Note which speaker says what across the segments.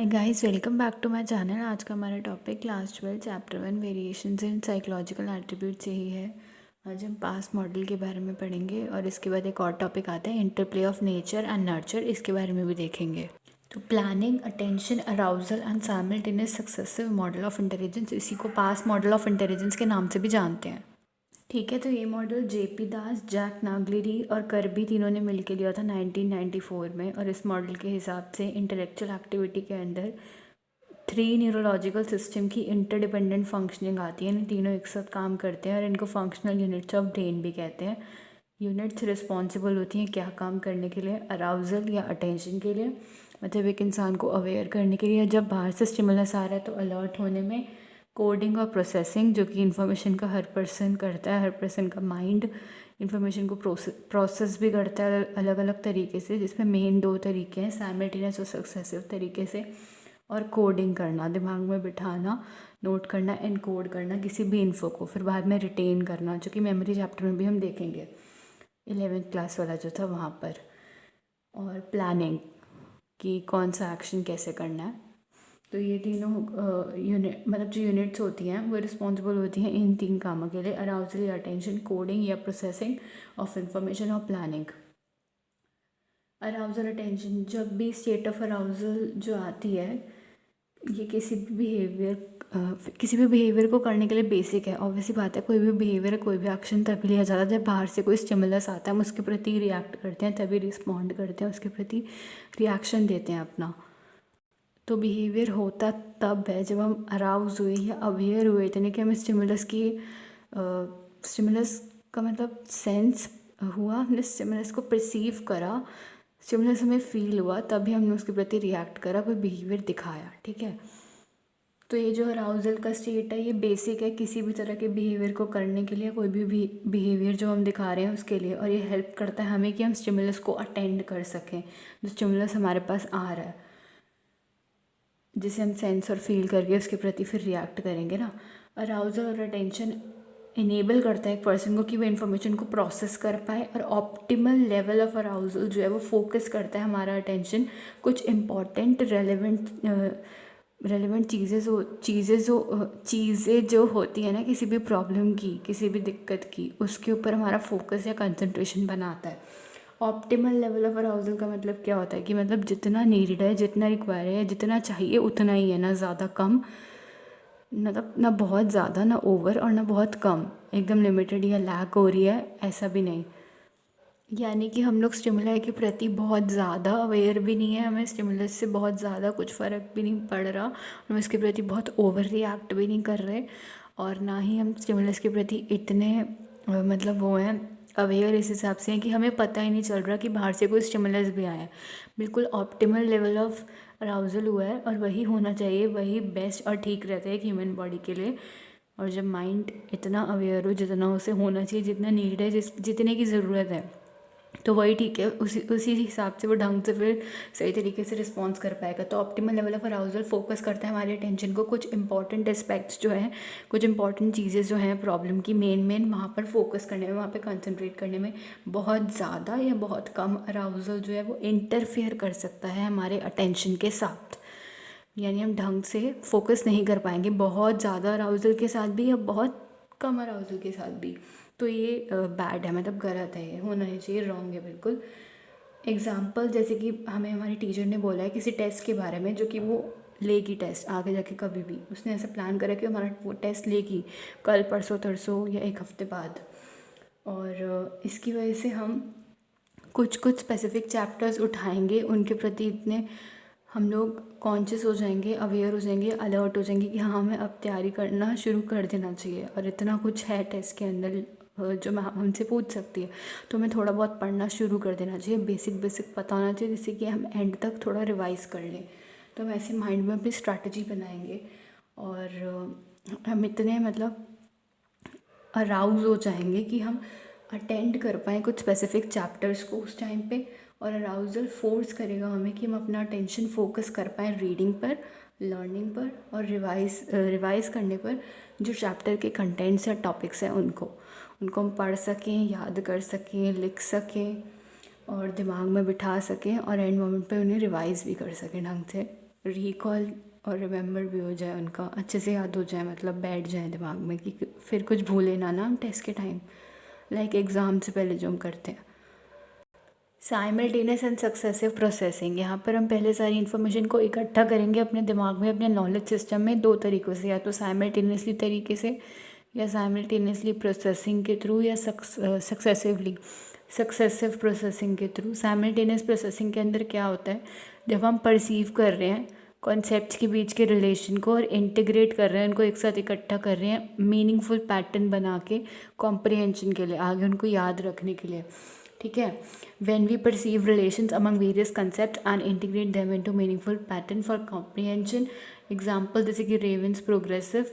Speaker 1: Guys, welcome back to my channel. आज का हमारा topic class 12 chapter 1 variations in psychological attributes यही है। आज हम पास्ट मॉडल के बारे में पढ़ेंगे और इसके बाद एक और टॉपिक आता है interplay of nature and nurture, इसके बारे में भी देखेंगे। तो planning, attention, arousal and simultaneous successive model of intelligence, इसी को पास्ट मॉडल ऑफ इंटेलिजेंस के नाम से भी जानते हैं। ठीक है, तो ये मॉडल जेपी दास, जैक नागलिरी और कर्बी तीनों ने मिलकर लिया था 1994 में। और इस मॉडल के हिसाब से इंटेलेक्चुअल एक्टिविटी के अंदर 3 न्यूरोलॉजिकल सिस्टम की इंटरडिपेंडेंट फंक्शनिंग आती है। इन तीनों एक साथ काम करते हैं और इनको फंक्शनल यूनिट्स ऑफ ब्रेन भी कहते हैं। यूनिट्स रिस्पॉन्सिबल होती हैं क्या काम करने के लिए? अराउजल या अटेंशन के लिए, मतलब एक इंसान को अवेयर करने के लिए। जब बाहर से स्टिमुलस आ रहा है तो अलर्ट होने में। कोडिंग और प्रोसेसिंग, जो कि इन्फॉर्मेशन का हर पर्सन करता है, हर पर्सन का माइंड इन्फॉर्मेशन को प्रोसेस भी करता है अलग अलग तरीके से, जिसमें मेन 2 तरीके हैं, साइमल्टेनियस और सक्सेसिव तरीके से। और कोडिंग करना, दिमाग में बिठाना, नोट करना, एनकोड करना किसी भी इन्फो को, फिर बाद में रिटेन करना, जो कि मेमोरी चैप्टर में भी हम देखेंगे 11th क्लास वाला जो था वहाँ पर। और प्लानिंग कि कौन सा एक्शन कैसे करना है। तो ये तीनों यूनिट, मतलब जो यूनिट्स होती हैं वो रिस्पॉन्सिबल होती हैं इन 3 कामों के लिए: अराउजल या अटेंशन, कोडिंग या प्रोसेसिंग ऑफ इंफॉर्मेशन और प्लानिंग। अराउजल, अटेंशन, जब भी स्टेट ऑफ अराउजल जो आती है, ये किसी भी बिहेवियर को करने के लिए बेसिक है। ऑब्वियसली बात है, कोई भी बिहेवियर, कोई भी एक्शन तभी लिया जाता है जब बाहर से कोई स्टिमुलस आता है, हम उसके प्रति रिएक्ट करते हैं, तभी रिस्पॉन्ड करते हैं, उसके प्रति रिएक्शन देते हैं अपना। तो बिहेवियर होता तब है जब हम अराउज हुए या अवेयर हुए, यानी कि हमें स्टिमुलस का मतलब सेंस हुआ, हमने स्टिमुलस को परसीव करा, स्टिमुलस हमें फील हुआ, तभी हमने उसके प्रति रिएक्ट करा, कोई बिहेवियर दिखाया। ठीक है, तो ये जो अराउजल का स्टेट है ये बेसिक है किसी भी तरह के बिहेवियर को करने के लिए, कोई भी बिहेवियर जो हम दिखा रहे हैं उसके लिए। और ये हेल्प करता है हमें कि हम स्टिमुलस को अटेंड कर सकें, जो स्टिमुलस हमारे पास आ रहा है, जिसे हम सेंस और फील करके उसके प्रति फिर रिएक्ट करेंगे ना। अराउजल और अटेंशन इनेबल करता है एक पर्सन को कि वो इन्फॉर्मेशन को प्रोसेस कर पाए, और ऑप्टिमल लेवल ऑफ अराउजल जो है वो फोकस करता है हमारा अटेंशन कुछ इम्पॉर्टेंट रेलेवेंट चीज़ें जो होती है ना किसी भी प्रॉब्लम की, किसी भी दिक्कत की, उसके ऊपर हमारा फोकस या कंसंट्रेशन बनाता है। ऑप्टिमल लेवल ऑफ अराउजल का मतलब क्या होता है कि मतलब जितना नीडेड है, जितना रिक्वायर है, जितना चाहिए उतना ही है, ना ज़्यादा कम, मतलब ना बहुत ज़्यादा, ना ओवर और ना बहुत कम, एकदम लिमिटेड या लैक हो रही है, ऐसा भी नहीं। यानी कि हम लोग स्टिमुलाई के प्रति बहुत ज़्यादा अवेयर भी नहीं है, हमें स्टिमुलस से बहुत ज़्यादा कुछ फ़र्क भी नहीं पड़ रहा, हम इसके प्रति बहुत ओवर रिएक्ट भी नहीं कर रहे, और ना ही हम स्टिमुलस के प्रति इतने मतलब वो हैं अवेयर इस हिसाब से हैं कि हमें पता ही नहीं चल रहा कि बाहर से कोई स्टिमुलस भी आया है। बिल्कुल ऑप्टिमल लेवल ऑफ अराउजल हुआ है, और वही होना चाहिए, वही बेस्ट और ठीक रहता है एक ह्यूमन बॉडी के लिए। और जब माइंड इतना अवेयर हो जितना उसे होना चाहिए, जितना नीड है, जितने की ज़रूरत है, तो वही ठीक है, उसी हिसाब से वो ढंग से फिर सही तरीके से रिस्पॉन्स कर पाएगा। तो optimal level of arousal focus करता है हमारी अटेंशन को कुछ इंपॉर्टेंट एस्पेक्ट्स जो हैं, कुछ इंपॉर्टेंट चीज़ें जो हैं प्रॉब्लम की, मेन वहाँ पर फोकस करने में, वहाँ पर कंसंट्रेट करने में। बहुत ज़्यादा या बहुत कम अराउजल जो है वो इंटरफेयर कर सकता है हमारे अटेंशन के साथ, यानी हम ढंग से फोकस नहीं कर पाएंगे बहुत ज़्यादा अराउजल के साथ भी या बहुत कम अराउजल के साथ भी। तो ये बैड है, मतलब गलत है, ये होना नहीं चाहिए, रॉन्ग है बिल्कुल। एग्ज़ाम्पल, जैसे कि हमें हमारी टीचर ने बोला है किसी टेस्ट के बारे में, जो कि वो लेगी टेस्ट आगे जाके कभी भी, उसने ऐसा प्लान करा कि हमारा वो टेस्ट लेगी कल, परसों, तरसों या 1 हफ्ते बाद। और इसकी वजह से हम कुछ स्पेसिफिक चैप्टर्स उठाएंगे, उनके प्रति इतने हम लोग कॉन्शियस हो जाएंगे, अवेयर हो जाएंगे, अलर्ट हो जाएंगे कि हाँ, हमें अब तैयारी करना शुरू कर देना चाहिए, और इतना कुछ है टेस्ट के अंदर जो मैं हमसे पूछ सकती है, तो हमें थोड़ा बहुत पढ़ना शुरू कर देना चाहिए, बेसिक पता होना चाहिए, जिससे कि हम एंड तक थोड़ा रिवाइज़ कर लें। तो हम ऐसे माइंड में अपनी स्ट्रैटेजी बनाएंगे, और हम इतने मतलब अराउज हो जाएंगे कि हम अटेंड कर पाएँ कुछ स्पेसिफिक चैप्टर्स को उस टाइम पे। और अराउजल फोर्स करेगा हमें कि हम अपना अटेंशन फोकस कर पाएँ रीडिंग पर, लर्निंग पर, और रिवाइज़ करने पर, जो चैप्टर के कंटेंट्स या टॉपिक्स हैं उनको हम पढ़ सकें, याद कर सकें, लिख सकें, और दिमाग में बिठा सकें, और एंड मोमेंट पे उन्हें रिवाइज़ भी कर सकें ढंग से, रिकॉल और रिमेंबर भी हो जाए, उनका अच्छे से याद हो जाए, मतलब बैठ जाए दिमाग में कि फिर कुछ भूले ना हम टेस्ट के टाइम, लाइक एग्ज़ाम से पहले जो हम करते हैं। साइमल्टेनियस एंड सक्सेसिव प्रोसेसिंग, यहाँ पर हम पहले सारी इन्फॉर्मेशन को इकट्ठा करेंगे अपने दिमाग में, अपने नॉलेज सिस्टम में, दो तरीक़ों से, या तो साइमल्टेनियसली तरीके से या साइमल्टेनियसली प्रोसेसिंग के थ्रू, या सक्सेसिव प्रोसेसिंग के थ्रू। साइमल्टेनियस प्रोसेसिंग के अंदर क्या होता है, जब हम परसीव कर रहे हैं कॉन्सेप्ट्स के बीच के रिलेशन को और इंटीग्रेट कर रहे हैं, उनको एक साथ इकट्ठा कर रहे हैं मीनिंगफुल पैटर्न बना के कॉम्प्रिहेंशन के लिए, आगे उनको याद रखने के लिए, ठीक है। When we perceive relations among various concept and integrate them into meaningful pattern for comprehension. Example जैसे कि रेवेंस प्रोग्रेसिव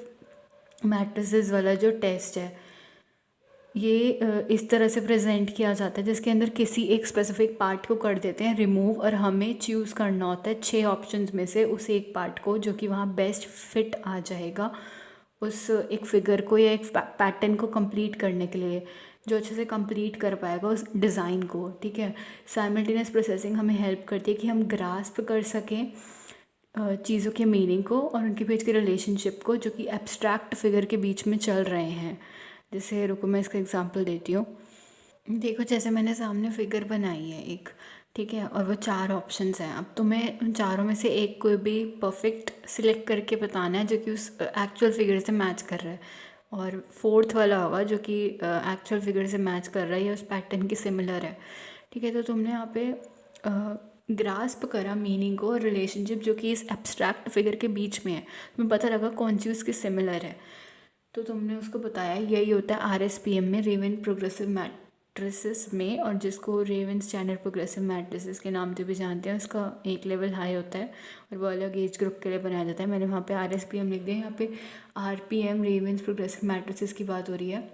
Speaker 1: मैट्रिसेस वाला जो टेस्ट है, ये इस तरह से प्रेजेंट किया जाता है जिसके अंदर किसी एक स्पेसिफिक पार्ट को कर देते हैं रिमूव, और हमें चूज़ करना होता है 6 ऑप्शंस में से उस एक पार्ट को जो कि वहाँ बेस्ट फिट आ जाएगा उस एक फिगर को या एक पैटर्न को कंप्लीट करने के लिए, जो अच्छे से कंप्लीट कर पाएगा उस डिज़ाइन को, ठीक है। साइमल्टेनियस प्रोसेसिंग हमें हेल्प करती है कि हम ग्रास्प कर सकें चीज़ों के मीनिंग को और उनके बीच के रिलेशनशिप को जो कि एब्स्ट्रैक्ट फिगर के बीच में चल रहे हैं। जैसे रुको मैं इसका एग्जांपल देती हूँ। देखो जैसे मैंने सामने फिगर बनाई है एक, ठीक है, और वो 4 ऑप्शंस हैं। अब तुम्हें उन चारों में से एक कोई भी परफेक्ट सिलेक्ट करके बताना है जो कि उस एक्चुअल फिगर से मैच कर रहा है, और फोर्थ वाला होगा जो कि एक्चुअल फिगर से मैच कर रहा है या उस पैटर्न की सिमिलर है, ठीक है। तो तुमने यहाँ पे ग्रास्प करा मीनिंग को और रिलेशनशिप जो कि इस एब्स्ट्रैक्ट फिगर के बीच में है, तुम्हें पता लगा कौन सी उसकी सिमिलर है, तो तुमने उसको बताया। यही होता है RSPM में, रेवन प्रोग्रेसिव मैट्रिसेस में, और जिसको रेवन स्टैंडर्ड प्रोग्रेसिव मैट्रिसेस के नाम से भी जानते हैं। उसका एक लेवल हाई होता है और वो अलग एज ग्रुप के लिए बनाया जाता है। मैंने वहाँ पे RSPM लिख दिया, यहाँ पे RPM रेवन प्रोग्रेसिव मैट्रिसेस की बात हो रही है।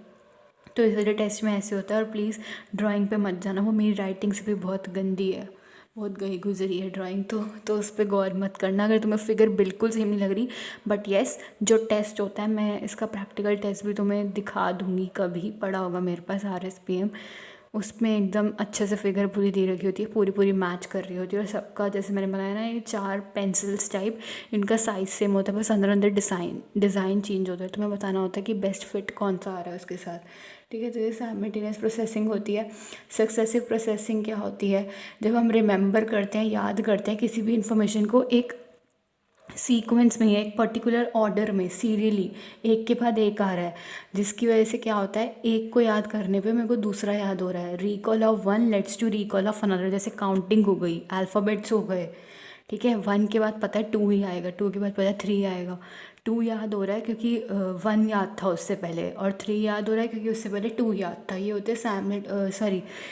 Speaker 1: तो इस वाले टेस्ट में ऐसे होता है। और प्लीज़ ड्राइंग पे मत जाना, वो मेरी राइटिंग से भी बहुत गंदी है, बहुत गई गुजरी है ड्राइंग, तो उस पर गौर मत करना अगर तुम्हें फिगर बिल्कुल सही नहीं लग रही। बट येस, जो टेस्ट होता है, मैं इसका प्रैक्टिकल टेस्ट भी तुम्हें दिखा दूँगी, कभी पड़ा होगा मेरे पास RSPM, उसमें एकदम अच्छे से फिगर पूरी दे रखी होती है, पूरी पूरी मैच कर रही होती है। और सबका जैसे मैंने बनाया ना, ये 4 पेंसिल्स टाइप, इनका साइज़ सेम होता है, बस अंदर अंदर डिज़ाइन चेंज होता है। तुम्हें बताना होता है कि बेस्ट फिट कौन सा आ रहा है उसके साथ, ठीक है। तो ये साइमल्टेनियस प्रोसेसिंग होती है। सक्सेसिव प्रोसेसिंग क्या होती है, जब हम रिमेंबर करते हैं, याद करते हैं किसी भी इंफॉर्मेशन को एक सीक्वेंस में या एक पर्टिकुलर ऑर्डर में सीरियली एक के बाद एक आ रहा है, जिसकी वजह से क्या होता है, एक को याद करने पे मेरे को दूसरा याद हो रहा है। Recall of one leads to recall of another, जैसे काउंटिंग हो गई, अल्फ़ाबेट्स हो गए, ठीक है। 1 के बाद पता है 2 ही आएगा, 2 के बाद पता है 3 आएगा। 2 याद हो रहा है क्योंकि 1 याद था उससे पहले, और 3 याद हो रहा है क्योंकि उससे पहले 2 याद था। ये होते हैं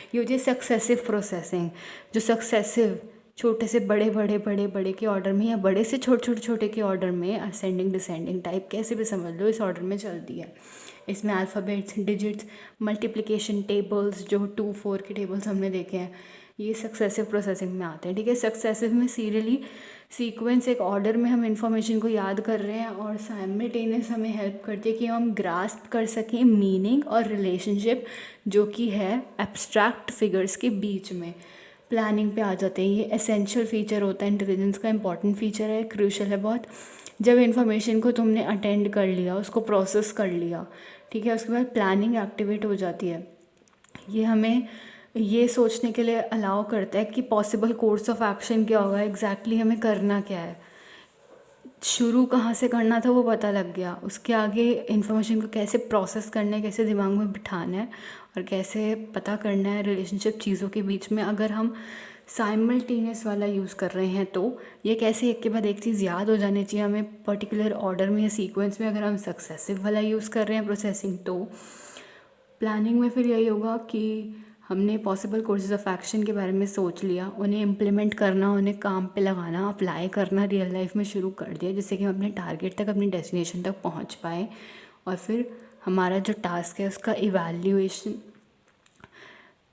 Speaker 1: ये होती है सक्सेसिव प्रोसेसिंग। जो सक्सेसिव छोटे से बड़े बड़े बड़े बड़े के ऑर्डर में, या बड़े से छोटे छोटे छोटे के ऑर्डर में, असेंडिंग डिसेंडिंग टाइप कैसे भी समझ लो, इस ऑर्डर में चलती है। इसमें अल्फ़ाबेट्स, डिजिट्स, मल्टीप्लिकेशन टेबल्स, जो 2 4 के टेबल्स हमने देखे हैं, ये सक्सेसिव प्रोसेसिंग में आते हैं, ठीक है। सक्सेसिव में सीरियली सीक्वेंस एक ऑर्डर में हम इंफॉर्मेशन को याद कर रहे हैं, और साइमल्टेनियस हमें हेल्प करती है कि हम ग्रास्प कर सकें मीनिंग और रिलेशनशिप जो कि है एब्स्ट्रैक्ट फिगर्स के बीच में। प्लानिंग पे आ जाते हैं। ये एसेंशियल फ़ीचर होता है, इंटेलिजेंस का इंपॉर्टेंट फ़ीचर है, क्रूशल है बहुत। जब इन्फॉर्मेशन को तुमने अटेंड कर लिया, उसको प्रोसेस कर लिया, ठीक है, उसके बाद प्लानिंग एक्टिवेट हो जाती है। ये हमें ये सोचने के लिए अलाउ करता है कि पॉसिबल कोर्स ऑफ एक्शन क्या होगा, एग्जैक्टली हमें करना क्या है, शुरू कहाँ से करना था वो पता लग गया, उसके आगे इन्फॉर्मेशन को कैसे प्रोसेस करना है, कैसे दिमाग में बिठाना है, और कैसे पता करना है रिलेशनशिप चीज़ों के बीच में। अगर हम साइमल्टेनियस वाला यूज़ कर रहे हैं तो ये कैसे एक के बाद एक चीज़ याद हो जानी चाहिए हमें पर्टिकुलर ऑर्डर में या सीक्वेंस में। अगर हम सक्सेसिव वाला यूज़ कर रहे हैं प्रोसेसिंग, तो प्लानिंग में फिर यही होगा कि हमने पॉसिबल कोर्सेज ऑफ एक्शन के बारे में सोच लिया, उन्हें इम्प्लीमेंट करना, उन्हें काम पे लगाना, अप्लाई करना रियल लाइफ में शुरू कर दिया, जिससे कि हम अपने टारगेट तक, अपनी डेस्टिनेशन तक पहुंच पाए। और फिर हमारा जो टास्क है उसका इवैल्यूएशन,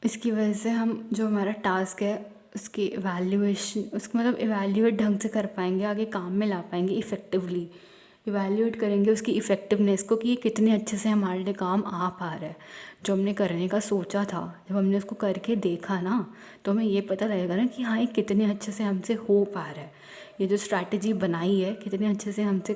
Speaker 1: इसकी वजह से हम जो हमारा टास्क है उसकी इवैल्यूएशन, उसको मतलब इवैल्यूएट ढंग से कर पाएंगे, आगे काम में ला पाएंगे इफ़ेक्टिवली। इवैल्यूएट करेंगे उसकी इफ़ेक्टिवनेस को कि ये कितने अच्छे से हमारे लिए काम आ पा रहा है। जो हमने करने का सोचा था, जब हमने उसको करके देखा ना, तो हमें ये पता लगेगा ना कि हाँ, ये कितने अच्छे से हमसे हो पा रहा है। ये जो स्ट्रैटेजी बनाई है कितने अच्छे से हमसे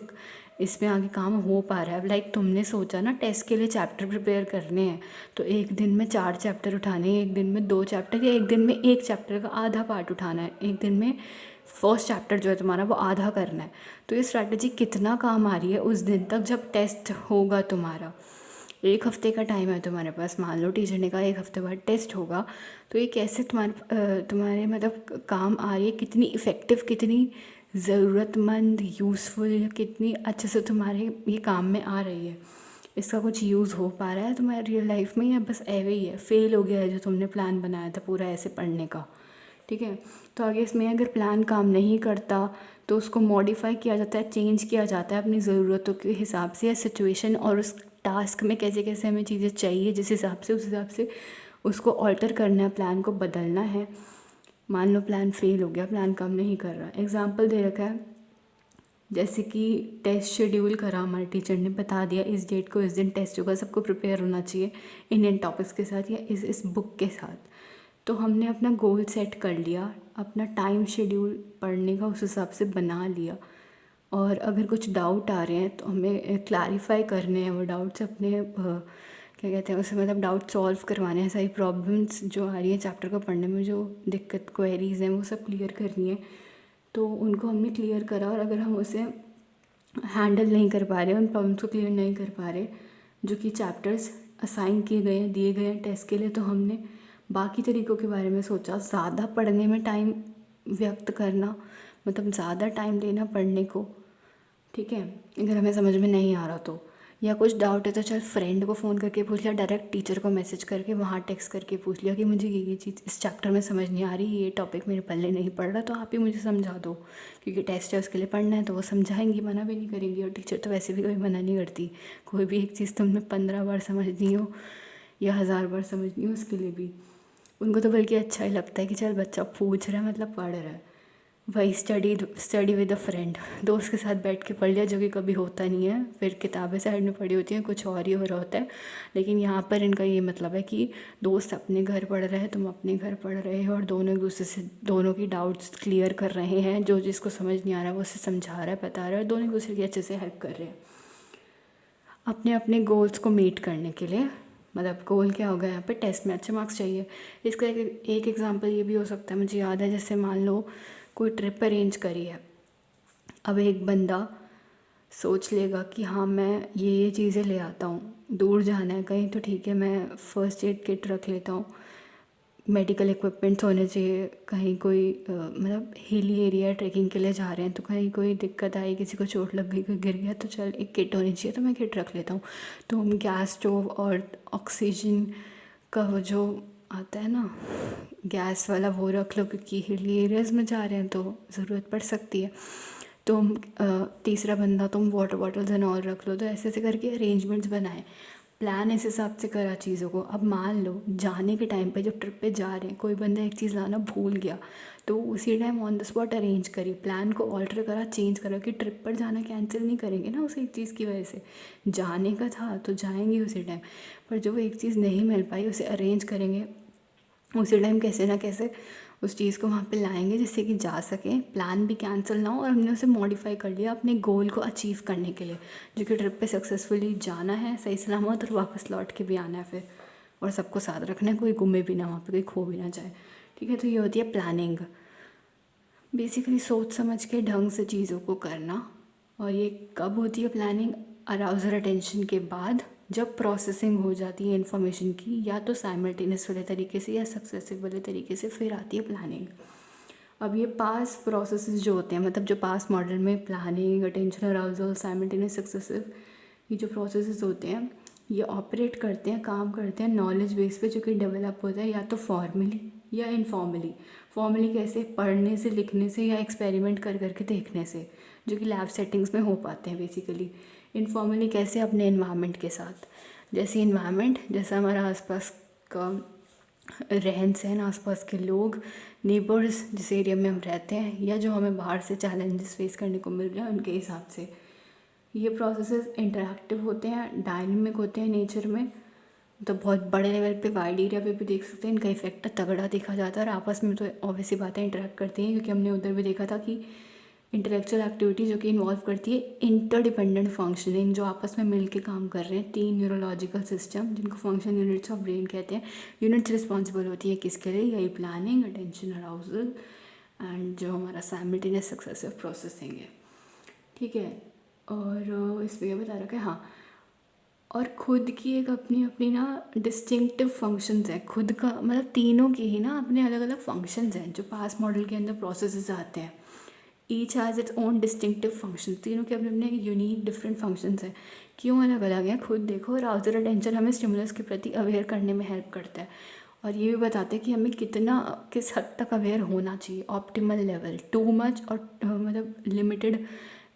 Speaker 1: इसमें आगे काम हो पा रहा है। लाइक तुमने सोचा ना टेस्ट के लिए चैप्टर प्रिपेयर करने हैं, तो एक दिन में 4 चैप्टर उठाने हैं, एक दिन में 2 चैप्टर, या एक दिन में एक चैप्टर का आधा पार्ट उठाना है, एक दिन में फर्स्ट चैप्टर जो है तुम्हारा वो आधा करना है। तो ये स्ट्रैटेजी कितना काम आ रही है उस दिन तक जब टेस्ट होगा तुम्हारा। 1 हफ्ते का टाइम है तुम्हारे पास, मान लो टीचर ने कहा 1 हफ्ते बाद टेस्ट होगा, तो ये कैसे तुम्हारे मतलब काम आ रही है, कितनी इफ़ेक्टिव, कितनी ज़रूरतमंद, यूज़फुल, कितनी अच्छे से तुम्हारे ये काम में आ रही है। इसका कुछ यूज़ हो पा रहा है तुम्हारी रियल लाइफ में, या बस ऐवे ही है, फेल हो गया है जो तुमने प्लान बनाया था पूरा ऐसे पढ़ने का। ठीक है, तो आगे इसमें अगर प्लान काम नहीं करता तो उसको मॉडिफाई किया जाता है, चेंज किया जाता है अपनी ज़रूरतों के हिसाब से, या सिचुएशन और उस टास्क में कैसे कैसे हमें चीज़ें चाहिए जिस हिसाब से, उस हिसाब से उसको ऑल्टर करना है, प्लान को बदलना है। मान लो प्लान फेल हो गया, प्लान काम नहीं कर रहा, एग्जाम्पल दे रखा है जैसे कि टेस्ट शेड्यूल करा, हमारे टीचर ने बता दिया इस डेट को इस दिन टेस्ट होगा, सबको प्रिपेयर होना चाहिए इन टॉपिक्स के साथ या इस बुक के साथ। तो हमने अपना गोल सेट कर लिया, अपना टाइम शेड्यूल पढ़ने का उस हिसाब से बना लिया, और अगर कुछ डाउट आ रहे हैं तो हमें क्लैरिफाई करने हैं वो डाउट्स अपने क्या कहते हैं उसे, मतलब डाउट सॉल्व करवाने हैं, सारी प्रॉब्लम्स जो आ रही हैं चैप्टर को पढ़ने में, जो दिक्कत क्वेरीज़ हैं वो सब क्लियर करनी है। तो उनको हमने क्लियर करा, और अगर हम उसे हैंडल नहीं कर पा रहे, उन प्रॉब्लम्स को क्लियर नहीं कर पा रहे जो कि चैप्टर्स असाइन किए गए हैं, दिए गए हैं टेस्ट के लिए, तो हमने बाकी तरीक़ों के बारे में सोचा। ज़्यादा पढ़ने में टाइम व्यक्त करना, मतलब ज़्यादा टाइम लेना पढ़ने को, ठीक है, अगर हमें समझ में नहीं आ रहा तो, या कुछ डाउट है तो चल फ्रेंड को फ़ोन करके पूछ लिया, डायरेक्ट टीचर को मैसेज करके वहाँ टेक्स्ट करके पूछ लिया कि मुझे ये चीज़ इस चैप्टर में समझ नहीं आ रही, ये टॉपिक मेरे पल्ले नहीं पड़ रहा, तो आप ही मुझे समझा दो, क्योंकि टेस्ट है उसके लिए पढ़ना है, तो वो समझाएंगी, मना भी नहीं करेंगी, और टीचर तो वैसे भी कभी मना नहीं करती। कोई भी एक चीज़ तुमने 15 बार समझनी हो या 1000 बार समझनी हो, उसके लिए भी उनको तो बल्कि अच्छा ही लगता है कि चल बच्चा पूछ रहा है मतलब पढ़ रहा है। वही स्टडी विद अ फ्रेंड, दोस्त के साथ बैठ के पढ़ लिया, जो कि कभी होता नहीं है, फिर किताबें साइड में पढ़ी होती हैं, कुछ और ही हो रहा होता है। लेकिन यहाँ पर इनका ये मतलब है कि दोस्त अपने घर पढ़ रहे हैं, तुम अपने घर पढ़ रहे हो, और दोनों एक दूसरे से दोनों की डाउट्स क्लियर कर रहे हैं, जो जिसको समझ नहीं आ रहा है वो उससे समझा रहा है, बता रहा है, दोनों एक दूसरे की अच्छे से हेल्प कर रहे हैं अपने अपने गोल्स को मीट करने के लिए। मतलब गोल क्या होगा यहाँ पे, टेस्ट में अच्छे मार्क्स चाहिए। इसका एक एग्जांपल ये भी हो सकता है, मुझे याद है, जैसे मान लो कोई ट्रिप अरेंज करी है, अब एक बंदा सोच लेगा कि हाँ मैं ये चीज़ें ले आता हूँ, दूर जाना है कहीं तो ठीक है मैं फ़र्स्ट एड किट रख लेता हूँ, मेडिकल इक्विपमेंट्स होने चाहिए, कहीं कोई मतलब हिली एरिया ट्रैकिंग के लिए जा रहे हैं तो कहीं कोई दिक्कत आई, किसी को चोट लग गई, कोई गिर गया, तो चल एक किट होनी चाहिए, तो मैं किट रख लेता हूँ। तो हम गैस स्टोव और ऑक्सीजन का वो जो आता है ना गैस वाला, वो रख लो, क्योंकि हिली एरियाज़ में जा रहे हैं तो ज़रूरत पड़ सकती है। तो तीसरा बंदा तुम वाटर बॉटल्स एंड और रख लो। तो ऐसे ऐसे करके अरेंजमेंट्स बनाए, प्लान इस हिसाब से करा चीज़ों को। अब मान लो जाने के टाइम पे, जब ट्रिप पे जा रहे हैं, कोई बंदा एक चीज़ लाना भूल गया, तो उसी time on the spot arrange करी, प्लान को ऑल्टर करा, चेंज करा, कि ट्रिप पर जाना कैंसिल नहीं करेंगे ना उस एक चीज़ की वजह से, जाने का था तो जाएंगे उसी टाइम, पर जो वो एक चीज़ नहीं मिल पाई उसे अरेंज करेंगे उसी टाइम, कैसे ना कैसे उस चीज़ को वहाँ पे लाएंगे जिससे कि जा सकें, प्लान भी कैंसिल ना हो, और हमने उसे मॉडिफाई कर लिया अपने गोल को अचीव करने के लिए, जो कि ट्रिप पे सक्सेसफुली जाना है सही सलामत, और वापस लौट के भी आना है फिर, और सबको साथ रखना है, कोई गुमे भी ना वहाँ पे, कोई खो भी ना जाए। ठीक है, तो ये होती है प्लानिंग, बेसिकली सोच समझ के ढंग से चीज़ों को करना। और ये कब होती है प्लानिंग, अराउजल अटेंशन के बाद, जब प्रोसेसिंग हो जाती है इन्फॉर्मेशन की, या तो साइमल्टेनियस वाले तरीके से या सक्सेसिव वाले तरीके से, फिर आती है प्लानिंग। अब ये पास प्रोसेसेस जो होते हैं, मतलब जो पास मॉडल में planning, attention, arousal, simultaneous, successive, ये जो प्रोसेसेस होते हैं ये ऑपरेट करते हैं, काम करते हैं नॉलेज बेस पे, जो कि डेवलप होता है या तो फॉर्मली या इनफॉर्मली। फॉर्मली कैसे, पढ़ने से, लिखने से, या एक्सपेरिमेंट कर करके देखने से, जो कि लैब सेटिंग्स में हो पाते हैं बेसिकली। इनफॉर्मली कैसे, अपने इन्वायरमेंट के साथ, जैसे इन्वायरमेंट, जैसा हमारा आसपास का रहन सहन, आसपास के लोग, नेबर्स, जिस एरिया में हम रहते हैं, या जो हमें बाहर से चैलेंजेस फेस करने को मिल रहे हैं उनके हिसाब से। ये प्रोसेसेस इंटरैक्टिव होते हैं, डायनेमिक होते हैं नेचर में, तो बहुत बड़े लेवल पे, वाइड एरिया पे भी देख सकते हैं, इनका इफेक्ट तगड़ा देखा जाता है, और आपस में तो ऑब्वियसली बातें इंटरेक्ट करती हैं, क्योंकि हमने उधर भी देखा था कि इंटेलेक्चुअल एक्टिविटी जो कि इन्वॉल्व करती है इंटरडिपेंडेंट फंक्शनिंग, जो आपस में मिल के काम कर रहे हैं। 3 न्यूरोलॉजिकल सिस्टम जिनको फंक्शन यूनिट्स ऑफ ब्रेन कहते हैं। यूनिट्स रिस्पॉन्सिबल होती है किसके लिए? यही प्लानिंग, अटेंशन, अराउजल एंड जो हमारा साइमल्टेनियस सक्सेसिव प्रोसेसिंग है। ठीक है, और इसमें क्या बता रखा है? हाँ, और खुद की एक अपनी अपनी ना डिस्टिंक्टिव फंक्शंस हैं। खुद का मतलब तीनों की ही ना अपने अलग अलग फंक्शंस हैं जो पास मॉडल के अंदर प्रोसेसेस आते हैं। Each has its own distinctive function. तीनों के अपने अपने यूनिक डिफरेंट फंक्शंस हैं। क्यों अलग अलग हैं? खुद देखो। अराउजल अटेंशन हमें स्टिमुलस के प्रति अवेयर करने में हेल्प करता है, और ये भी बताते हैं कि हमें कितना, किस हद तक अवेयर होना चाहिए। ऑप्टिमल लेवल, टू मच और मतलब लिमिटेड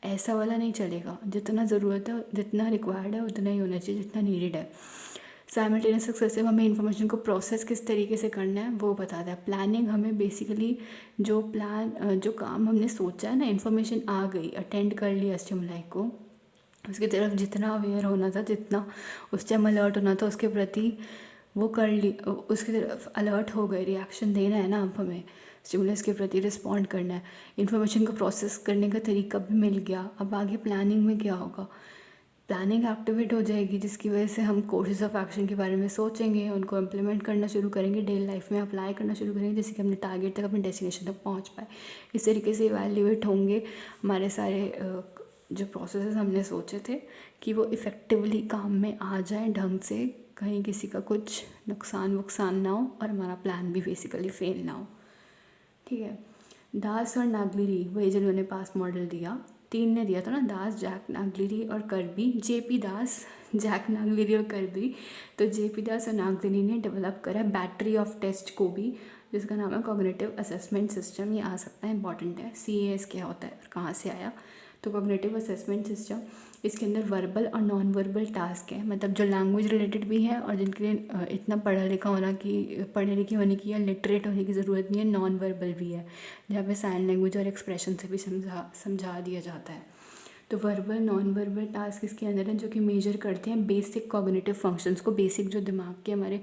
Speaker 1: ऐसा वाला नहीं चलेगा। जितना ज़रूरत है, जितना रिक्वायर्ड है उतना ही होना चाहिए, जितना नीडेड है। साइमल्टेनियस सक्सेसिव हमें इन्फॉर्मेशन को प्रोसेस किस तरीके से करना है वो बताता है। प्लानिंग हमें बेसिकली जो काम हमने सोचा है ना, इन्फॉर्मेशन आ गई, अटेंड कर लिया स्टिमुलाई को, उसकी तरफ जितना अवेयर होना था, जितना उस टाइम अलर्ट होना था उसके प्रति वो कर ली, उसकी तरफ अलर्ट हो गए। रिएक्शन देना है ना अब हमें, स्टिमुलस के प्रति रिस्पॉन्ड करना है। इन्फॉर्मेशन को प्रोसेस करने का तरीका भी मिल गया। अब आगे प्लानिंग में क्या होगा? प्लानिंग एक्टिवेट हो जाएगी, जिसकी वजह से हम कोर्सेज ऑफ एक्शन के बारे में सोचेंगे, उनको इम्प्लीमेंट करना शुरू करेंगे, डेली लाइफ में अप्लाई करना शुरू करेंगे, जिससे कि अपने टारगेट तक, अपने डेस्टिनेशन तक पहुंच पाए। इस तरीके से इवैल्यूएट होंगे हमारे सारे जो प्रोसेसेस हमने सोचे थे कि वो इफ़ेक्टिवली काम में आ जाए ढंग से, कहीं किसी का कुछ नुकसान वुकसान ना हो और हमारा प्लान भी बेसिकली फेल ना हो। ठीक है, दास और नागलिरी, वही जिन्होंने पास मॉडल दिया, 3 ने दिया था ना, दास, जैक नागलिरी और कर्बी। जेपी दास, जैक नागलिरी और कर्बी। तो जेपी दास और नागलिरी ने डेवलप करा बैटरी ऑफ टेस्ट को भी, जिसका नाम है कॉग्निटिव असेसमेंट सिस्टम। ये आ सकता है, इंपॉर्टेंट है। CAS क्या होता है और कहाँ से आया? तो कॉग्निटिव असेसमेंट सिस्टम, इसके अंदर वर्बल और नॉन वर्बल टास्क है, मतलब जो लैंग्वेज रिलेटेड भी है और जिनके लिए इतना पढ़ा लिखा होना की, पढ़े लिखे होने की या लिटरेट होने की ज़रूरत नहीं है, नॉन वर्बल भी है, जहाँ पे साइन लैंग्वेज और एक्सप्रेशन से भी समझा दिया जाता है। तो वर्बल नॉन वर्बल टास्क इसके अंदर हैं जो कि मेजर करते हैं बेसिक कॉग्निटिव फंक्शंस को। बेसिक जो दिमाग के हमारे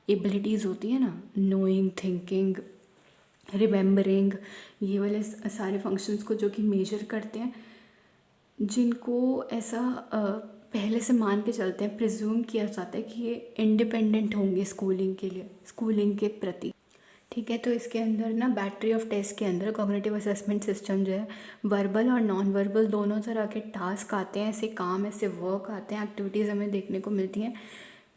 Speaker 1: एबिलिटीज़ होती है ना, नोइंग, थिंकिंग, रिमेंबरिंग, ये वाले सारे फंक्शंस को जो कि मेजर करते हैं, जिनको ऐसा पहले से मान के चलते हैं, प्रिज्यूम किया जाता है कि ये इंडिपेंडेंट होंगे स्कूलिंग के लिए, स्कूलिंग के प्रति। ठीक है, तो इसके अंदर ना बैटरी ऑफ टेस्ट के अंदर कॉग्निटिव असेसमेंट सिस्टम जो है, वर्बल और नॉन वर्बल दोनों तरह के टास्क आते हैं, ऐसे काम, ऐसे वर्क आते हैं, एक्टिविटीज़ हमें देखने को मिलती हैं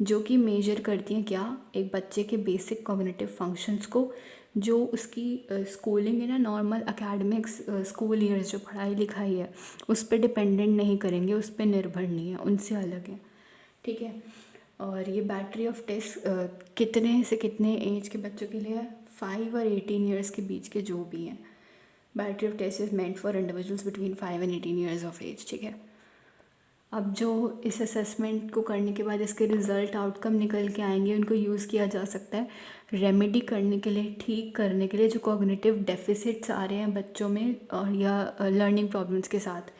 Speaker 1: जो कि मेजर करती हैं क्या? एक बच्चे के बेसिक कॉग्निटिव फंक्शंस को, जो उसकी स्कूलिंग है ना, नॉर्मल एकेडमिक्स स्कूल ईयर्स जो पढ़ाई लिखाई है उस पर डिपेंडेंट नहीं करेंगे, उस पर निर्भर नहीं है, उनसे अलग है। ठीक है, और ये बैटरी ऑफ टेस्ट कितने से कितने एज के बच्चों के लिए है? 5 और 18 ईयर्स के बीच के जो भी हैं। Battery of test is meant for individuals between 5 and 18 years of age. ठीक है, अब जो इस असेसमेंट को करने के बाद इसके रिज़ल्ट आउटकम निकल के आएंगे, उनको यूज़ किया जा सकता है रेमेडी करने के लिए, ठीक करने के लिए, जो कॉग्निटिव डेफिसिट्स आ रहे हैं बच्चों में और या लर्निंग प्रॉब्लम्स के साथ।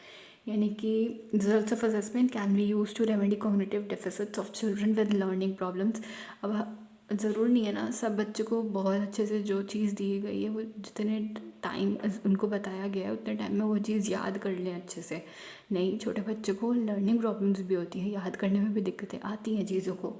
Speaker 1: यानी कि results of assessment can be use to remedy cognitive deficits of children with learning problems. अब ज़रूर नहीं है ना सब बच्चों को बहुत अच्छे से जो चीज़ दी गई है वो जितने टाइम उनको बताया गया है उतने टाइम में वो चीज़ याद कर लें अच्छे से। नहीं, छोटे बच्चों को लर्निंग प्रॉब्लम्स भी होती है, याद करने में भी दिक्कतें आती हैं चीज़ों को।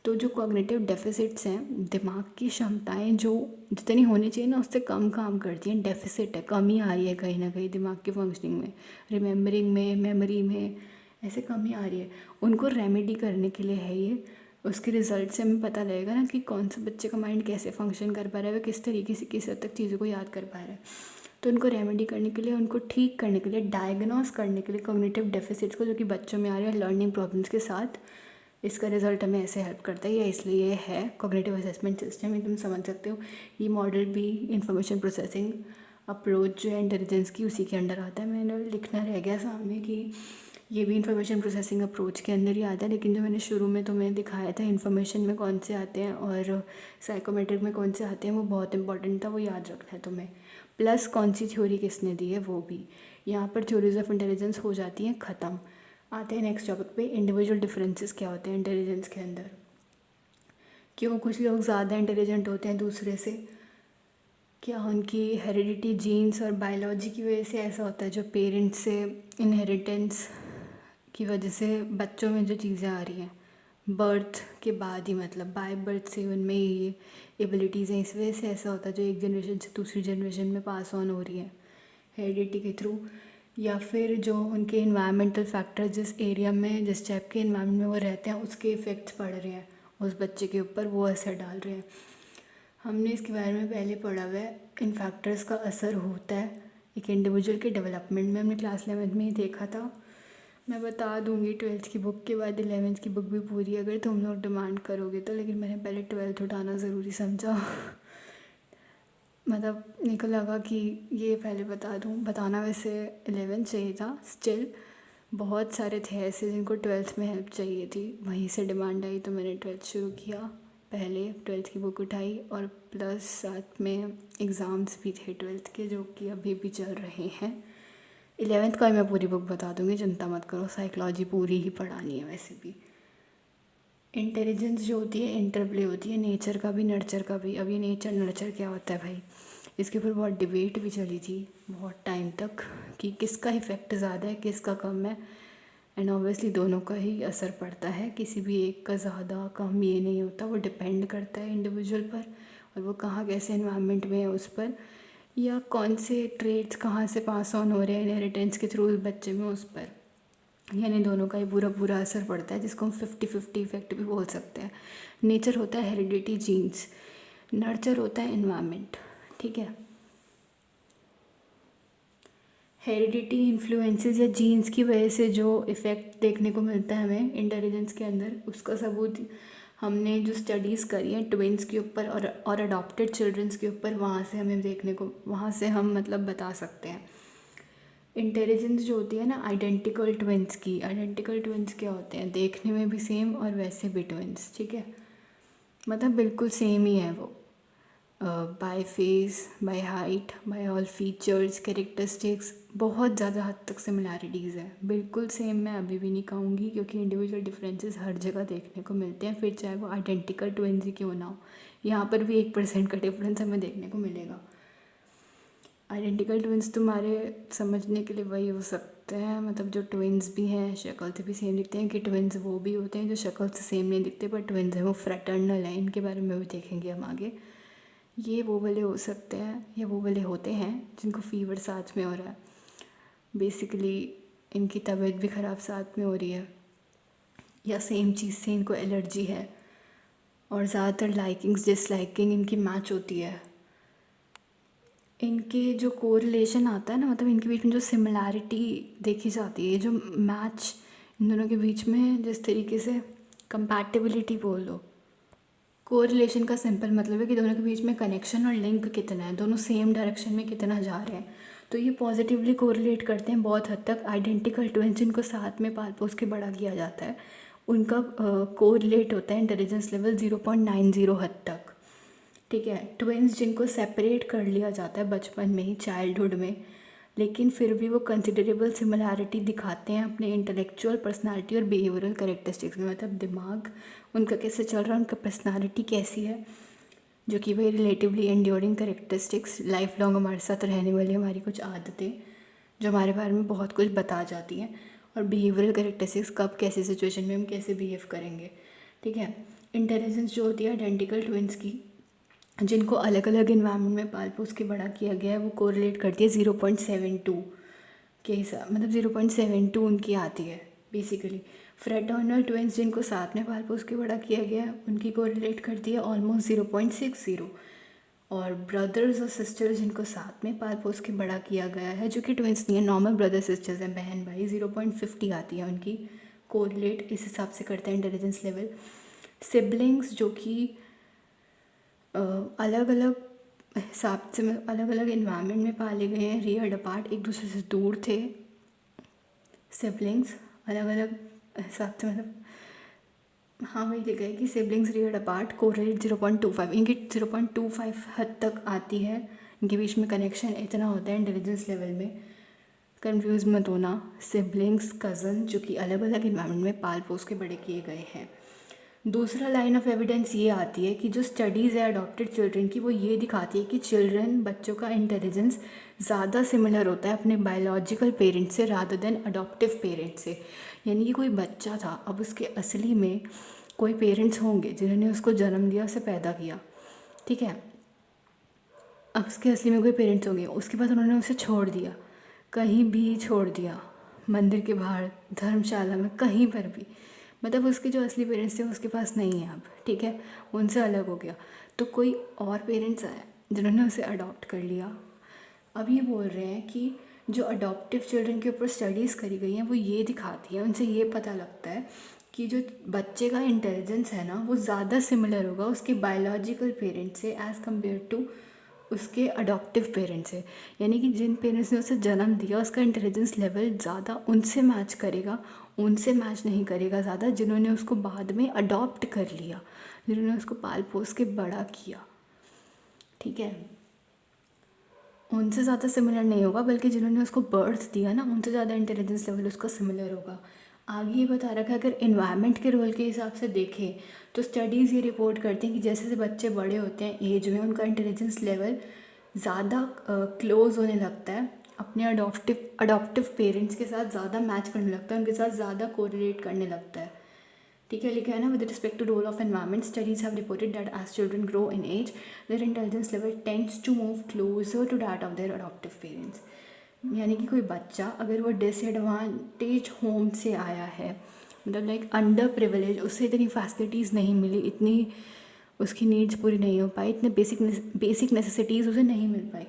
Speaker 1: तो जो कॉग्निटिव डेफिसिट्स हैं, दिमाग की क्षमताएं जो जितनी होनी चाहिए ना उससे कम काम करती हैं, डेफिसिट है, कमी आ रही है कहीं ना कहीं दिमाग की फंक्शनिंग में, रिमेंबरिंग में, मेमोरी में, ऐसे कमी आ रही है। उनको रेमेडी करने के लिए है ये। उसके रिजल्ट से हमें पता लगेगा ना कि कौन सा बच्चे का माइंड कैसे फंक्शन कर पा रहा है, वह किस तरीके से किस हद तक चीज़ों को याद कर पा रहा है। तो उनको रेमेडी करने के लिए, उनको ठीक करने के लिए, डायग्नोस करने के लिए कॉग्निटिव डेफिसिट्स को जो कि बच्चों में आ रहे हैं लर्निंग प्रॉब्लम्स के साथ, इसका रिजल्ट हमें ऐसे हेल्प करता है, या इसलिए ये है कॉग्निटिव असेसमेंट सिस्टम। ये तुम समझ सकते हो। ये मॉडल भी इंफॉर्मेशन प्रोसेसिंग अप्रोच जो है इंटेलिजेंस की, उसी के अंडर आता है। मैंने लिखना रह गया सामने कि ये भी इंफॉर्मेशन प्रोसेसिंग अप्रोच के अंदर ही आता है, लेकिन जो मैंने शुरू में तुम्हें दिखाया था इंफॉर्मेशन में कौन से आते हैं और साइकोमेट्रिक में कौन से आते हैं, वो बहुत इंपॉर्टेंट था, वो याद रखना है तुम्हें। प्लस कौन सी थ्योरी किसने दी है वो भी। यहाँ पर थ्योरीज ऑफ इंटेलिजेंस हो जाती हैं ख़त्म। आते हैं नेक्स्ट टॉपिक पे, इंडिविजुअल डिफरेंसेस क्या होते हैं इंटेलिजेंस के अंदर। क्यों कुछ लोग ज़्यादा इंटेलिजेंट होते हैं दूसरे से, क्या उनकी हेरिडिटी जीन्स और बायोलॉजी की वजह से ऐसा होता है, जो पेरेंट्स से इनहेरिटेंस की वजह से बच्चों में जो चीज़ें आ रही हैं बर्थ के बाद ही, मतलब बाय बर्थ से उनमें ये एबिलिटीज़ हैं, इस वजह से ऐसा होता है जो एक जनरेशन से दूसरी जनरेशन में पास ऑन हो रही है हेरिडिटी के थ्रू, या फिर जो उनके इन्वायरमेंटल फैक्टर, जिस एरिया में जिस टाइप के इन्वायरमेंट में वो रहते हैं उसके इफ़ेक्ट्स पड़ रहे हैं उस बच्चे के ऊपर, वो असर डाल रहे हैं। हमने इसके बारे में पहले पढ़ा हुआ है, इन फैक्टर्स का असर होता है एक इंडिविजुअल के डेवलपमेंट में। हमने क्लास 11th में ही देखा था। मैं बता दूंगी 12th की बुक के बाद 11th की बुक भी पूरी, अगर तुम लोग डिमांड करोगे तो, लेकिन मैंने पहले 12th उठाना ज़रूरी समझा। मतलब मेरे को लगा कि ये पहले बता दूं। बताना वैसे 11th चाहिए था, स्टिल बहुत सारे थे ऐसे जिनको 12th में हेल्प चाहिए थी, वहीं से डिमांड आई तो मैंने 12th शुरू किया। पहले 12th की बुक उठाई और प्लस साथ में एग्ज़ाम्स भी थे 12th के, जो कि अभी भी चल रहे हैं। 11th का ही मैं पूरी बुक बता दूंगी, चिंता मत करो, साइकोलॉजी पूरी ही पढ़ानी है वैसे भी। इंटेलिजेंस जो होती है इंटरप्ले होती है नेचर का भी नर्चर का भी। अब ये नेचर नर्चर क्या होता है भाई, इसके ऊपर बहुत डिबेट भी चली थी बहुत टाइम तक कि किसका इफ़ेक्ट ज़्यादा है किसका कम है, एंड ऑब्वियसली दोनों का ही असर पड़ता है, किसी भी एक का ज़्यादा कम ये नहीं होता, वो डिपेंड करता है इंडिविजुअल पर और वो कहाँ कैसे इन्वायरमेंट में है उस पर, या कौन से ट्रेड्स कहाँ से पास ऑन हो रहे हैं इनहेरिटेंस के थ्रू उस बच्चे में उस पर, यानी दोनों का ही पूरा पूरा असर पड़ता है, जिसको हम 50-50 इफेक्ट भी बोल सकते हैं। नेचर होता है हेरिडिटी जीन्स, नर्चर होता है इन्वायरमेंट। ठीक है, हेरिडिटी इन्फ्लुएंसेस या जीन्स की वजह से जो इफ़ेक्ट देखने को मिलता है हमें इंटेलिजेंस के अंदर, उसका सबूत हमने जो स्टडीज़ करी हैं ट्विंस के ऊपर और अडॉप्टेड चिल्ड्रंस के ऊपर, वहाँ से हमें देखने को, वहाँ से हम मतलब बता सकते हैं। इंटेलिजेंस जो होती है ना आइडेंटिकल ट्विंस की, आइडेंटिकल ट्विंस क्या होते हैं, देखने में भी सेम और वैसे भी ट्विंस। ठीक है, मतलब बिल्कुल सेम ही है वो, by face, by height, by all features, characteristics, बहुत ज़्यादा हद तक सिमिलैरिटीज़ है, बिल्कुल सेम मैं अभी भी नहीं कहूँगी, क्योंकि इंडिविजुअल डिफरेंसेस हर जगह देखने को मिलते हैं, फिर चाहे वो आइडेंटिकल ट्विंस ही क्यों ना हो। यहाँ पर भी 1% का डिफरेंस हमें देखने को मिलेगा। आइडेंटिकल ट्विंस तुम्हारे समझने के लिए वही हो सकते हैं, मतलब जो ट्विंस भी हैं शक्ल से भी सेम दिखते हैं, कि ट्विंस वो भी होते हैं जो शक्ल से सेम नहीं दिखते पर ट्विंस हैं, वो फ्रेटर्नल हैं, इनके बारे में भी देखेंगे हम आगे। ये वो वाले हो सकते हैं या वो वाले होते हैं जिनको फ़ीवर साथ में हो रहा है, बेसिकली इनकी तबीयत भी ख़राब साथ में हो रही है, या सेम चीज़ से इनको एलर्जी है, और ज़्यादातर लाइकिंग्स डिसलाइकिंग इनकी मैच होती है। इनके जो कोरिलेशन आता है ना, मतलब इनके बीच में जो सिमिलैरिटी देखी जाती है, जो मैच इन दोनों के बीच में, जिस तरीके से कंपैटिबिलिटी बोल लो, कोरिलेशन का सिंपल मतलब है कि दोनों के बीच में कनेक्शन और लिंक कितना है, दोनों सेम डायरेक्शन में कितना जा रहे हैं, तो ये पॉजिटिवली कोरिलेट करते हैं बहुत हद तक। आइडेंटिकल ट्विंस जिनको साथ में पाल पोस के बड़ा किया जाता है, उनका कोरिलेट होता है इंटेलिजेंस लेवल 0.90 हद तक। ठीक है, ट्विंस जिनको सेपरेट कर लिया जाता है बचपन में ही, चाइल्डहुड में, लेकिन फिर भी वो कंसिडरेबल सिमिलैरिटी दिखाते हैं अपने इंटेलेक्चुअल, पर्सनालिटी और बिहेवियरल कैरेक्टरिस्टिक्स में, मतलब दिमाग उनका कैसे चल रहा है, उनका पर्सनालिटी कैसी है, जो कि वही relatively enduring characteristics, life long हमारे साथ रहने वाली हमारी कुछ आदतें जो हमारे बारे में बहुत कुछ बता जाती हैं, और बिहेवियरल कैरेक्टरिस्टिक्स, कब कैसे सिचुएशन में हम कैसे बिहेव करेंगे। ठीक है, इंटेलिजेंस जो होती है आइडेंटिकल ट्विंस की, जिनको अलग अलग इन्वायरमेंट में पाल पोस के बड़ा किया गया है, वो कोरिलेट करती है 0.72 के हिसाब, मतलब 0.72 उनकी आती है बेसिकली। फ्रेटर्नल ट्विंस जिनको साथ में पाल पोस के बड़ा किया गया है, उनकी कोरिलेट करती है ऑलमोस्ट 0.60, और ब्रदर्स और सिस्टर्स जिनको साथ में पाल पोस के बड़ा किया गया है, जो कि ट्विंस नहीं है, नॉर्मल ब्रदर सिस्टर्स हैं, बहन भाई, 0.50 आती है उनकी, कोरिलेट इस हिसाब से करता है इंटेलिजेंस लेवल। सिबलिंग्स जो कि अलग अलग हिसाब से, मतलब अलग अलग इन्वायरमेंट में पाले गए हैं, रियर्ड अपार्ट, एक दूसरे से दूर थे, सिबलिंग्स अलग अलग हिसाब से, मतलब हाँ वही लिखा है कि सिबलिंग्स रियर्ड अपार्ट, कोरिलेट 0.25, इनकी 0.25 हद तक आती है, इनके बीच में कनेक्शन इतना होता है इंटेलिजेंस लेवल में। कंफ्यूज मत होना, सिबलिंग्स कज़न जो कि अलग अलग इन्वायरमेंट में पाल पोस के बड़े किए गए हैं। दूसरा लाइन ऑफ एविडेंस ये आती है कि जो स्टडीज़ है अडॉप्टेड चिल्ड्रन की, वो ये दिखाती है कि चिल्ड्रन, बच्चों का इंटेलिजेंस ज़्यादा सिमिलर होता है अपने बायोलॉजिकल पेरेंट्स से रादर देन अडॉप्टिव पेरेंट्स से। यानी कि कोई बच्चा था, अब उसके असली में कोई पेरेंट्स होंगे जिन्होंने उसको जन्म दिया, उसे पैदा किया, ठीक है। अब उसके असली में कोई पेरेंट्स होंगे, उसके बाद उन्होंने उसे छोड़ दिया, कहीं भी छोड़ दिया, मंदिर के बाहर, धर्मशाला में, कहीं पर भी, मतलब उसके जो असली पेरेंट्स थे उसके पास नहीं है अब, ठीक है, उनसे अलग हो गया। तो कोई और पेरेंट्स आए जिन्होंने उसे अडॉप्ट कर लिया। अब ये बोल रहे हैं कि जो अडॉप्टिव चिल्ड्रन के ऊपर स्टडीज़ करी गई हैं वो ये दिखाती है, उनसे ये पता लगता है कि जो बच्चे का इंटेलिजेंस है ना, वो ज़्यादा सिमिलर होगा उसके बायोलॉजिकल पेरेंट्स से एज़ कम्पेयर टू उसके अडॉप्टिव पेरेंट्स से। यानी कि जिन पेरेंट्स ने उसे जन्म दिया उसका इंटेलिजेंस लेवल ज़्यादा उनसे मैच करेगा, उनसे मैच नहीं करेगा ज़्यादा जिन्होंने उसको बाद में अडॉप्ट कर लिया, जिन्होंने उसको पाल पोस के बड़ा किया, ठीक है। उनसे ज़्यादा सिमिलर नहीं होगा, बल्कि जिन्होंने उसको बर्थ दिया ना, उनसे ज़्यादा इंटेलिजेंस लेवल उसका सिमिलर होगा। आगे ये बता रखा है, अगर इन्वायरमेंट के रोल के हिसाब से देखें तो स्टडीज़ ये रिपोर्ट करती हैं कि जैसे जैसे बच्चे बड़े होते हैं एज में, उनका इंटेलिजेंस लेवल ज़्यादा क्लोज होने लगता है, अपने अडॉप्टिव पेरेंट्स के साथ ज़्यादा मैच करने लगता है, उनके साथ ज़्यादा कोरिलेट करने लगता है, ठीक है। लिखा है ना, with respect to role of environment studies have reported that as children grow in age their intelligence level tends to move closer to that of their adoptive parents. यानी कि कोई बच्चा अगर वो डिसएडवांटेज होम से आया है, मतलब लाइक अंडर प्रिविलेज, उससे इतनी फैसिलिटीज़ नहीं मिली, इतनी उसकी नीड्स पूरी नहीं हो पाई, इतने बेसिक नेसेसिटीज़ उसे नहीं मिल पाई।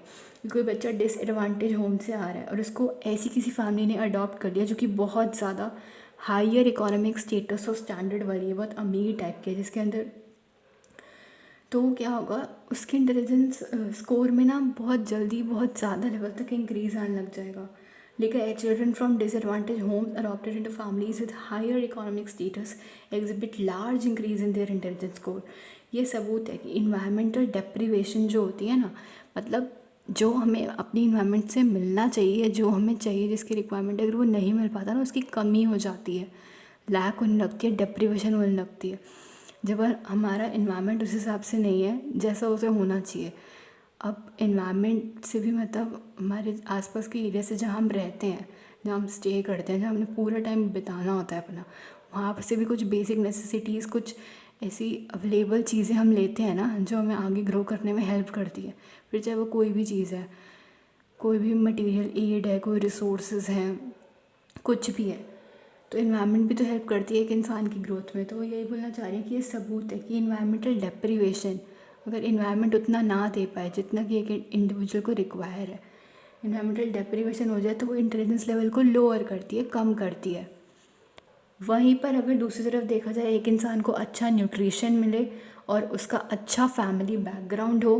Speaker 1: कोई बच्चा डिसएडवांटेज होम से आ रहा है और उसको ऐसी किसी फैमिली ने अडॉप्ट कर लिया जो कि बहुत ज़्यादा हायर इकोनॉमिक स्टेटस और स्टैंडर्ड वाली है, बहुत अमीर टाइप के, जिसके अंदर, तो क्या होगा, उसके इंटेलिजेंस स्कोर में ना बहुत जल्दी बहुत ज़्यादा लेवल तक इंक्रीज आने लग जाएगा। लिखा है, children from disadvantage homes adopted into families with higher economic status exhibit large increase in their intelligence score. ये सबूत है कि इन्वायरमेंटल डेप्रीवेशन जो होती है ना, मतलब जो हमें अपनी इन्वायरमेंट से मिलना चाहिए, जो हमें चाहिए, जिसकी रिक्वायरमेंट, अगर वो नहीं मिल पाता ना, उसकी कमी हो जाती है, लैक होने लगती है, डेप्रीवेशन होने लगती है, जब हमारा इन्वायरमेंट उस हिसाब से नहीं है जैसा उसे होना चाहिए। अब इन्वायरमेंट से भी मतलब हमारे आसपास के एरिया से जहाँ हम रहते हैं, जहाँ हम स्टे करते हैं, जहाँ हमने पूरा टाइम बिताना होता है अपना, वहाँ पर से भी कुछ बेसिक नेसेसिटीज़, कुछ ऐसी अवेलेबल चीज़ें हम लेते हैं ना जो हमें आगे ग्रो करने में हेल्प करती है। फिर चाहे वो कोई भी चीज़ है, कोई भी मटेरियल एड है, कोई रिसोर्सेज हैं, कुछ भी है, तो इन्वायरमेंट भी तो हेल्प करती है एक इंसान की ग्रोथ में। तो वो यही बोलना चाह रही है कि ये सबूत है कि इन्वायरमेंटल डेप्रीवेशन, अगर इन्वायरमेंट उतना ना दे पाए जितना कि एक इंडिविजुअल को रिक्वायर है, इन्वायरमेंटल डेप्रीवेशन हो जाए तो वो इंटेलिजेंस लेवल को लोअर करती है, कम करती है। वहीं पर अगर दूसरी तरफ देखा जाए, एक इंसान को अच्छा न्यूट्रिशन मिले और उसका अच्छा फैमिली बैकग्राउंड हो,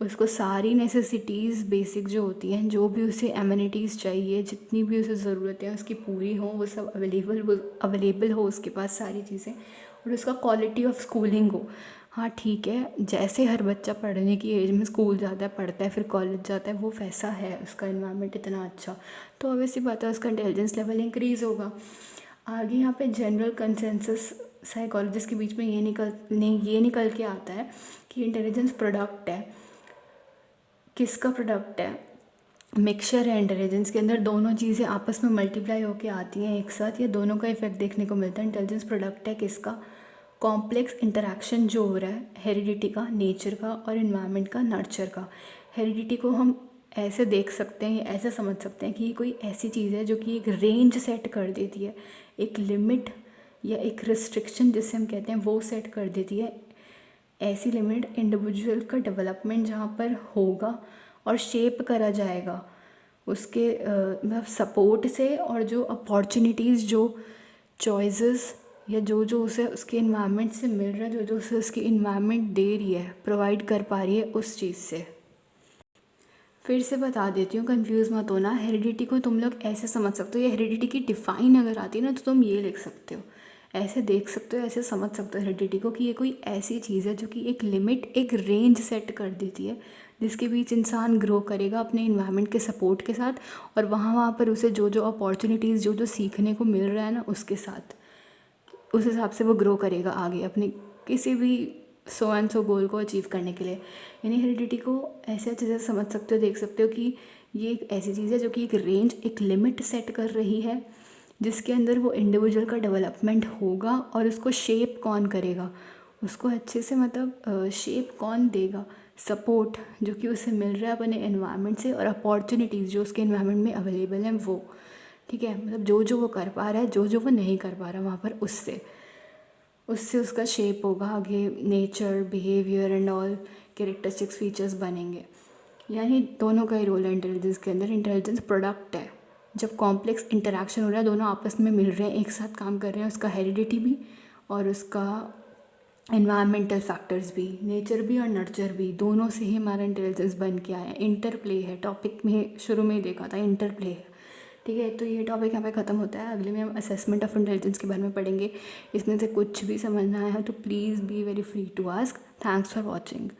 Speaker 1: उसको सारी नेसेसिटीज़ बेसिक जो होती हैं, जो भी उसे एमिनिटीज़ चाहिए, जितनी भी उसे ज़रूरत है उसकी पूरी हो, वो सब अवेलेबल हो उसके पास सारी चीज़ें, और उसका क्वालिटी ऑफ स्कूलिंग हो। हाँ ठीक है, जैसे हर बच्चा पढ़ने की एज में स्कूल जाता है, पढ़ता है, फिर कॉलेज जाता है, वो वैसा है, उसका इन्वायरमेंट इतना अच्छा, तो ऑब्वियसली बात है उसका इंटेलिजेंस लेवल इंक्रीज़ होगा। आगे यहाँ पे जनरल कंसेंसस साइकोलॉजिस्ट के बीच में ये निकल के आता है कि इंटेलिजेंस प्रोडक्ट है, किसका प्रोडक्ट है, मिक्सचर है इंटेलिजेंस के अंदर, दोनों चीज़ें आपस में मल्टीप्लाई होके आती हैं एक साथ, या दोनों का इफेक्ट देखने को मिलता है। इंटेलिजेंस प्रोडक्ट है किसका, कॉम्प्लेक्स इंटरेक्शन जो हो रहा है हेरिडिटी का, नेचर का, और इन्वायरमेंट का, नर्चर का। हेरिडिटी को हम ऐसे देख सकते हैं या ऐसे समझ सकते हैं कि ये कोई ऐसी चीज़ है जो कि एक रेंज सेट कर देती है, एक लिमिट या एक रिस्ट्रिक्शन जिसे हम कहते हैं वो सेट कर देती है। ऐसी लिमिट इंडिविजुअल का डेवलपमेंट जहाँ पर होगा और शेप करा जाएगा उसके मतलब सपोर्ट से, और जो अपॉर्चुनिटीज़, जो चॉइसेस, या जो जो उसे उसके इन्वायरमेंट से मिल रहा है, जो जो उसे उसकी इन्वायरमेंट दे रही है, प्रोवाइड कर पा रही है उस चीज़ से। फिर से बता देती हूँ, कंफ्यूज मत होना। हेरिडिटी को तुम लोग ऐसे समझ सकते हो, या हेरिडिटी की डिफ़ाइन अगर आती है ना तो तुम ये लिख सकते हो, ऐसे देख सकते हो, ऐसे समझ सकते हो हेरिडिटी को कि ये कोई ऐसी चीज़ है जो कि एक लिमिट, एक रेंज सेट कर देती है जिसके बीच इंसान ग्रो करेगा अपने इन्वायरमेंट के सपोर्ट के साथ, और वहाँ वहाँ पर उसे जो जो अपॉर्चुनिटीज़, जो जो सीखने को मिल रहा है ना उसके साथ। उस हिसाब से वो ग्रो करेगा आगे अपने किसी भी सो एंड सो गोल को अचीव करने के लिए। यानी हेरिडिटी को ऐसे अच्छे से समझ सकते हो, देख सकते हो कि ये एक ऐसी चीज़ है जो कि एक रेंज, एक लिमिट सेट कर रही है जिसके अंदर वो इंडिविजुअल का डेवलपमेंट होगा। और उसको शेप कौन करेगा, उसको अच्छे से मतलब शेप कौन देगा, सपोर्ट जो कि उसे मिल रहा है अपने एनवायरनमेंट से और अपॉर्चुनिटीज़ जो उसके एनवायरनमेंट में अवेलेबल हैं वो, ठीक है। मतलब जो जो वो कर पा रहा है, जो जो वो नहीं कर पा रहा वहाँ पर उससे उसका शेप होगा आगे, nature, behaviour and all characteristics features बनेंगे। यानी दोनों का ही रोल है इंटेलिजेंस के अंदर। इंटेलिजेंस प्रोडक्ट है, जब कॉम्प्लेक्स इंटरेक्शन हो रहा है, दोनों आपस में मिल रहे हैं, एक साथ काम कर रहे हैं, उसका हेरिडिटी भी और उसका एनवायरमेंटल फैक्टर्स भी, नेचर भी और नर्चर भी, दोनों से ही हमारा इंटेलिजेंस बन के आया है। इंटरप्ले है, टॉपिक में शुरू में ही देखा था इंटरप्ले है, ठीक है। तो ये टॉपिक यहाँ पे ख़त्म होता है। अगले में हम असेसमेंट ऑफ इंटेलिजेंस के बारे में पढ़ेंगे। इसमें से कुछ भी समझना आया है तो please be very free to ask. Thanks for watching.